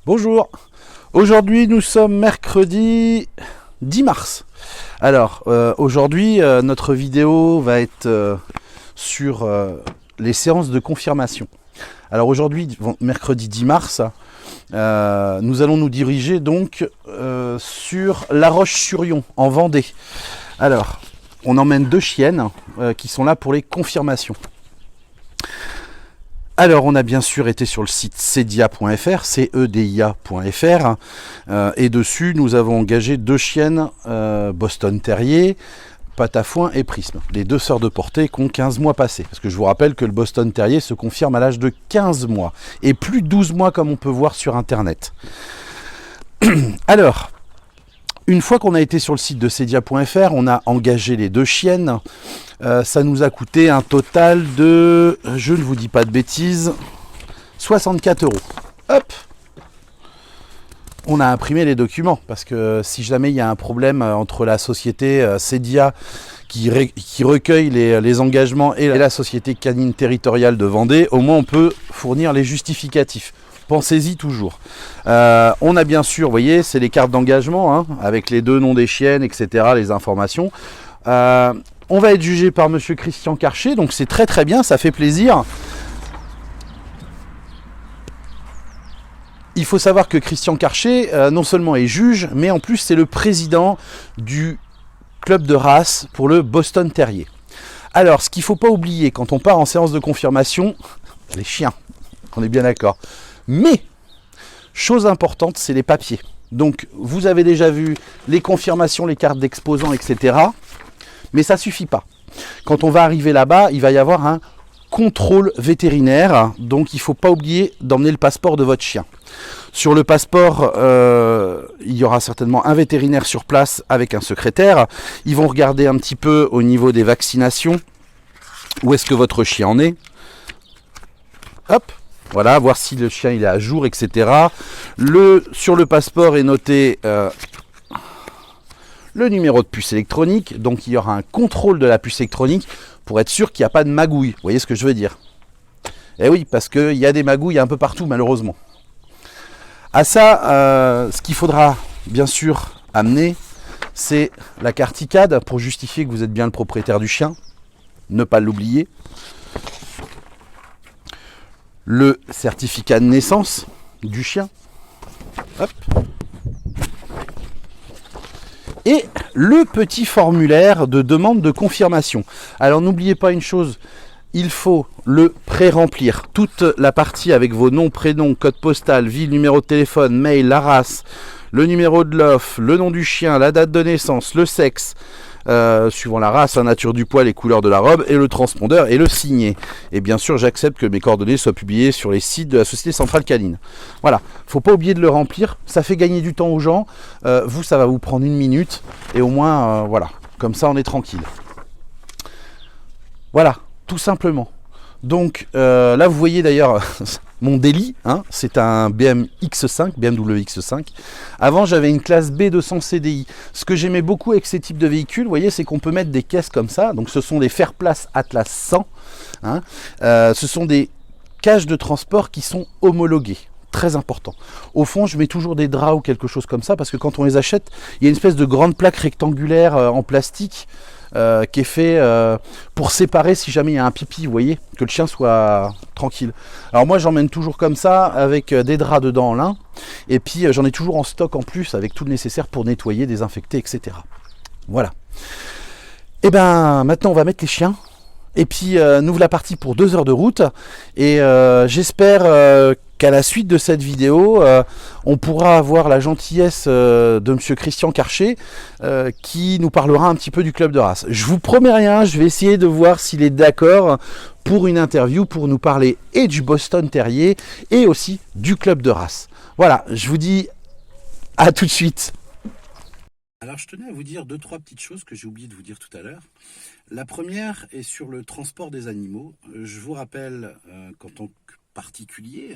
Bonjour, aujourd'hui nous sommes mercredi 10 mars. Alors aujourd'hui notre vidéo va être sur les séances de confirmation. Alors aujourd'hui, mercredi 10 mars, nous allons nous diriger donc sur La Roche-sur-Yon en Vendée. Alors on emmène deux chiennes qui sont là pour les confirmations. Alors, on a bien sûr été sur le site cedia.fr, cedia.fr, et dessus, nous avons engagé deux chiennes Boston Terrier, pâte à foin et prisme. Les deux sœurs de portée qui ont 15 mois passés. Parce que je vous rappelle que le Boston Terrier se confirme à l'âge de 15 mois, et plus de 12 mois comme on peut voir sur Internet. Alors, une fois qu'on a été sur le site de cedia.fr, on a engagé les deux chiennes. Ça nous a coûté un total de, je ne vous dis pas de bêtises, 64 €. Hop, on a imprimé les documents parce que si jamais il y a un problème entre la société Cedia qui recueille les engagements et la société canine territoriale de Vendée, au moins on peut fournir les justificatifs. Pensez-y toujours. On a bien sûr, vous voyez, c'est les cartes d'engagement hein, avec les deux noms des chiennes, etc., les informations. On va être jugé par monsieur Christian Karcher, donc c'est très très bien, ça fait plaisir. Il faut savoir que Christian Karcher, non seulement est juge, mais en plus c'est le président du club de race pour le Boston Terrier. Alors, ce qu'il ne faut pas oublier quand on part en séance de confirmation, les chiens, on est bien d'accord. Mais, chose importante, c'est les papiers. Donc, vous avez déjà vu les confirmations, les cartes d'exposants, etc. Mais ça ne suffit pas. Quand on va arriver là-bas, il va y avoir un contrôle vétérinaire. Donc, il ne faut pas oublier d'emmener le passeport de votre chien. Sur le passeport, il y aura certainement un vétérinaire sur place avec un secrétaire. Ils vont regarder un petit peu au niveau des vaccinations. Où est-ce que votre chien en est? Hop, voilà, voir si le chien il est à jour, etc. Sur le passeport est noté le numéro de puce électronique. Donc il y aura un contrôle de la puce électronique pour être sûr qu'il n'y a pas de magouille. Vous voyez ce que je veux dire? Eh oui, parce qu'il y a des magouilles un peu partout malheureusement. À ça, ce qu'il faudra bien sûr amener, c'est la carte ICAD pour justifier que vous êtes bien le propriétaire du chien. Ne pas l'oublier. Le certificat de naissance du chien. Hop. Et le petit formulaire de demande de confirmation. Alors n'oubliez pas une chose, il faut le pré-remplir. Toute la partie avec vos noms, prénoms, code postal, ville, numéro de téléphone, mail, la race, le numéro de l'offre, le nom du chien, la date de naissance, le sexe, suivant la race, la nature du poil, les couleurs de la robe, et le transpondeur et le signer. Et bien sûr, j'accepte que mes coordonnées soient publiées sur les sites de la Société Centrale Canine. Voilà, faut pas oublier de le remplir, ça fait gagner du temps aux gens. Vous, ça va vous prendre 1 minute, et au moins, voilà, comme ça on est tranquille. Voilà, tout simplement. Donc là, vous voyez d'ailleurs mon délit, hein, c'est un BMW X5. Avant, j'avais une classe B200 CDI. Ce que j'aimais beaucoup avec ces types de véhicules, vous voyez, c'est qu'on peut mettre des caisses comme ça. Donc, ce sont des Fairplace Atlas 100. Hein, ce sont des cages de transport qui sont homologuées. Très important. Au fond, je mets toujours des draps ou quelque chose comme ça parce que quand on les achète, il y a une espèce de grande plaque rectangulaire en plastique qui est fait pour séparer si jamais il y a un pipi, vous voyez, que le chien soit tranquille. Alors moi j'emmène toujours comme ça avec des draps dedans en lin et puis j'en ai toujours en stock en plus avec tout le nécessaire pour nettoyer, désinfecter, etc. Voilà. Et ben maintenant on va mettre les chiens et puis nous voilà partis pour 2 heures de route et j'espère qu'à la suite de cette vidéo, on pourra avoir la gentillesse de monsieur Christian Karcher qui nous parlera un petit peu du club de race. Je vous promets rien, je vais essayer de voir s'il est d'accord pour une interview pour nous parler et du Boston Terrier et aussi du club de race. Voilà, je vous dis à tout de suite. Alors je tenais à vous dire 2-3 petites choses que j'ai oublié de vous dire tout à l'heure. La première est sur le transport des animaux. Je vous rappelle qu'en tant que particulier,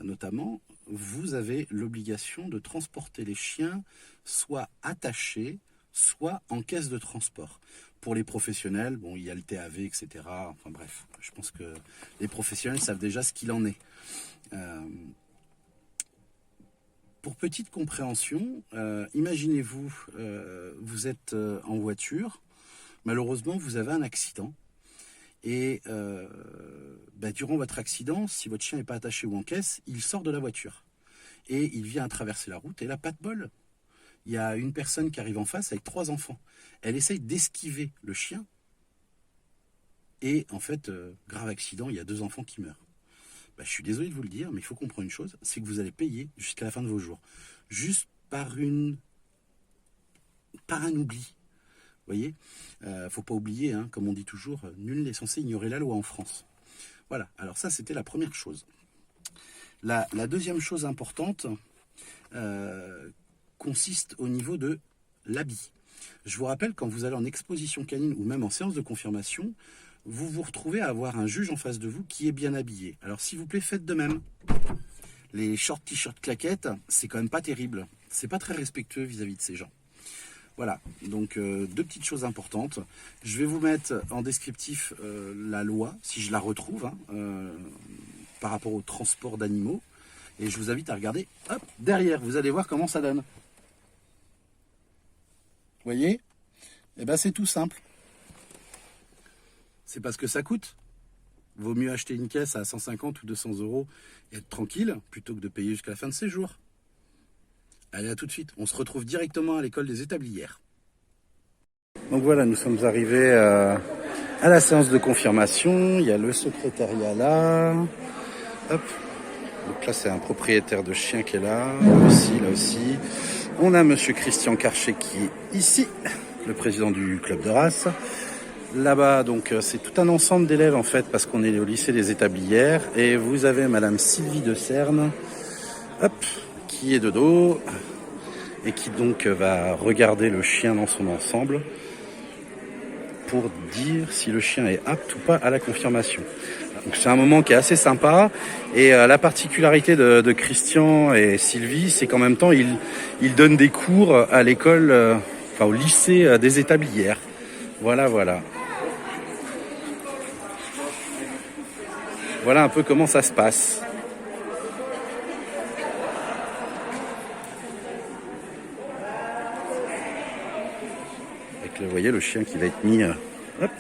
notamment, vous avez l'obligation de transporter les chiens soit attachés, soit en caisse de transport. Pour les professionnels, bon, il y a le TAV, etc. Enfin bref, je pense que les professionnels savent déjà ce qu'il en est. Pour petite compréhension, imaginez-vous, vous êtes en voiture, malheureusement vous avez un accident, et durant votre accident, si votre chien n'est pas attaché ou en caisse, il sort de la voiture, et il vient à traverser la route, et là, pas de bol. Il y a une personne qui arrive en face avec 3 enfants. Elle essaye d'esquiver le chien, et en fait, grave accident, il y a 2 enfants qui meurent. Je suis désolé de vous le dire, mais il faut comprendre une chose, c'est que vous allez payer jusqu'à la fin de vos jours. Juste par un oubli. Vous voyez, faut pas oublier, hein, comme on dit toujours, nul n'est censé ignorer la loi en France. Voilà, alors ça c'était la première chose. La deuxième chose importante consiste au niveau de l'habit. Je vous rappelle, quand vous allez en exposition canine ou même en séance de confirmation, vous vous retrouvez à avoir un juge en face de vous qui est bien habillé. Alors s'il vous plaît, faites de même. Les shorts, t-shirts, claquettes, c'est quand même pas terrible. C'est pas très respectueux vis-à-vis de ces gens. Voilà, donc 2 petites choses importantes. Je vais vous mettre en descriptif la loi, si je la retrouve, hein, par rapport au transport d'animaux. Et je vous invite à regarder, hop, derrière, vous allez voir comment ça donne. Vous voyez? Eh bien c'est tout simple. C'est parce que ça coûte. Vaut mieux acheter une caisse à 150 ou 200 € et être tranquille, plutôt que de payer jusqu'à la fin de ses jours. Allez, à tout de suite. On se retrouve directement à l'école des établières. Donc voilà, nous sommes arrivés à la séance de confirmation. Il y a le secrétariat là. Hop. Donc là, c'est un propriétaire de chien qui est là. Là aussi. On a monsieur Christian Karcher qui est ici, le président du club de race. Là-bas, donc, c'est tout un ensemble d'élèves, en fait, parce qu'on est au lycée des Établières. Et vous avez madame Sylvie de Cerne, hop, qui est de dos, et qui donc va regarder le chien dans son ensemble pour dire si le chien est apte ou pas à la confirmation. Donc c'est un moment qui est assez sympa. Et la particularité de Christian et Sylvie, c'est qu'en même temps, ils donnent des cours à l'école, au lycée des Établières. Voilà. Voilà un peu comment ça se passe. Avec, vous voyez, le chien qui va être mis hop,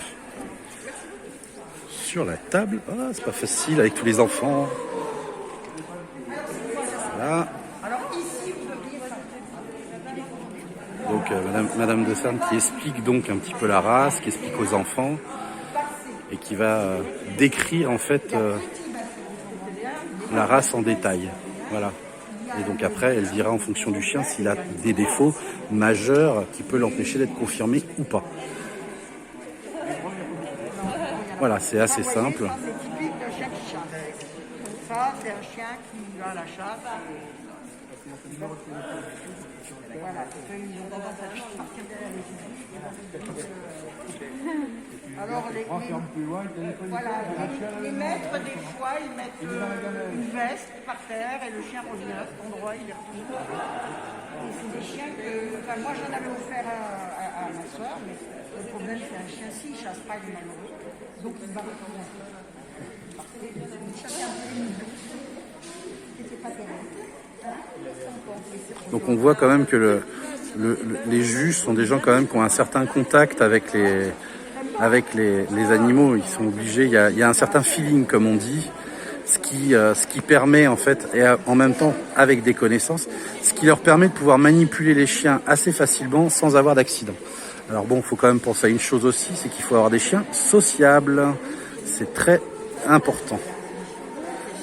sur la table. Ah, c'est pas facile avec tous les enfants. Voilà. Donc Madame de Cerne qui explique donc un petit peu la race, qui explique aux enfants et qui va décrire en fait la race en détail. Voilà. Et donc après, elle dira en fonction du chien s'il a des défauts majeurs qui peuvent l'empêcher d'être confirmé ou pas. Voilà, c'est assez simple. C'est typique de chaque chat. Ça, c'est un chien qui va à la chasse. Voilà, ils ont tendance à juste partir derrière les outils. Alors, les maîtres, des fois, ils mettent une veste par terre et le chien revient à cet endroit, il est retourné. Et c'est des chiens que... Enfin, moi, j'en avais offert à ma soeur, mais le problème, c'est un chien, s'il ne chasse pas, il est malheureux. Donc, il va retourner. Il chassait un peu une douce. C'était pas terrible. Donc on voit quand même que les juges sont des gens quand même qui ont un certain contact avec les animaux. Ils sont obligés, il y a un certain feeling comme on dit, ce qui permet en fait, et en même temps avec des connaissances, ce qui leur permet de pouvoir manipuler les chiens assez facilement sans avoir d'accident. Alors bon, il faut quand même penser à une chose aussi, c'est qu'il faut avoir des chiens sociables. C'est très important.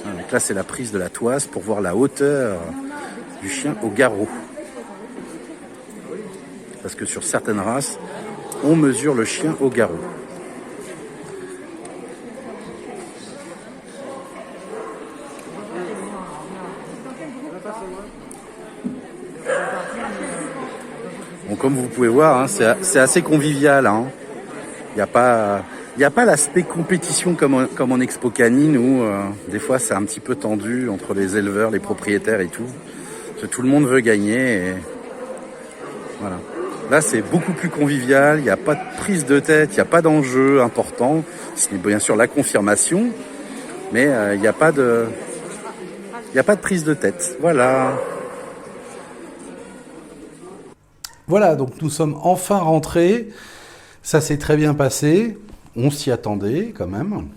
Donc là, c'est la prise de la toise pour voir la hauteur du chien au garrot. Parce que sur certaines races, on mesure le chien au garrot. Bon, comme vous pouvez voir, hein, c'est assez convivial. Hein. Il n'y a pas l'aspect compétition comme en expo canine où des fois c'est un petit peu tendu entre les éleveurs, les propriétaires et tout. Parce que tout le monde veut gagner. Et voilà. Là c'est beaucoup plus convivial, il n'y a pas de prise de tête, il n'y a pas d'enjeu important. C'est bien sûr la confirmation, mais il n'y a pas de prise de tête. Voilà. Voilà, donc nous sommes enfin rentrés. Ça s'est très bien passé. On s'y attendait quand même.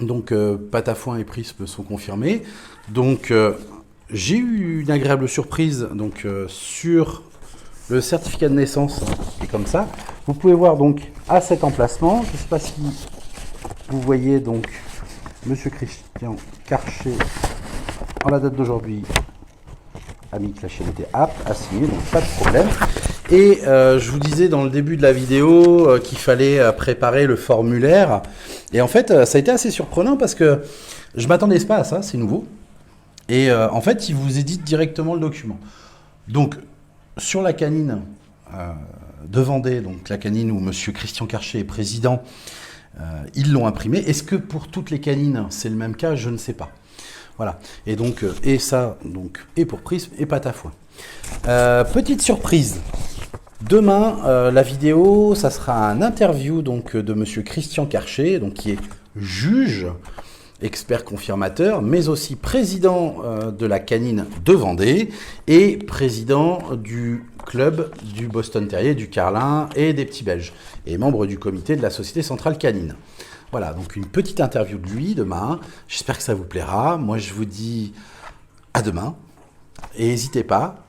Donc, Patafoin et Prisme sont confirmés. Donc, j'ai eu une agréable surprise donc, sur le certificat de naissance. Et comme ça, vous pouvez voir donc à cet emplacement. Je ne sais pas si vous voyez donc Monsieur Christian Karcher en la date d'aujourd'hui a mis que la chaîne était apte à signer, donc pas de problème. Et je vous disais dans le début de la vidéo qu'il fallait préparer le formulaire. Et en fait, ça a été assez surprenant parce que je ne m'attendais pas à ça, c'est nouveau. Et en fait, il vous édite directement le document. Donc, sur la canine de Vendée, donc la canine où Monsieur Christian Karcher est président, ils l'ont imprimé. Est-ce que pour toutes les canines, c'est le même cas? Je ne sais pas. Voilà. Et donc, et ça, donc, et pour Prisme et Patafoin. Petite surprise. Demain, la vidéo, ça sera un interview donc, de Monsieur Christian Karcher, donc, qui est juge, expert confirmateur, mais aussi président de la canine de Vendée et président du club du Boston Terrier, du Carlin et des Petits Belges, et membre du comité de la Société Centrale Canine. Voilà, donc une petite interview de lui demain. J'espère que ça vous plaira. Moi, je vous dis à demain. Et n'hésitez pas,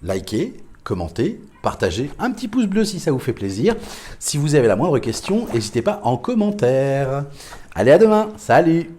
likez, commentez, partagez. Un petit pouce bleu si ça vous fait plaisir. Si vous avez la moindre question, n'hésitez pas en commentaire. Allez, à demain. Salut!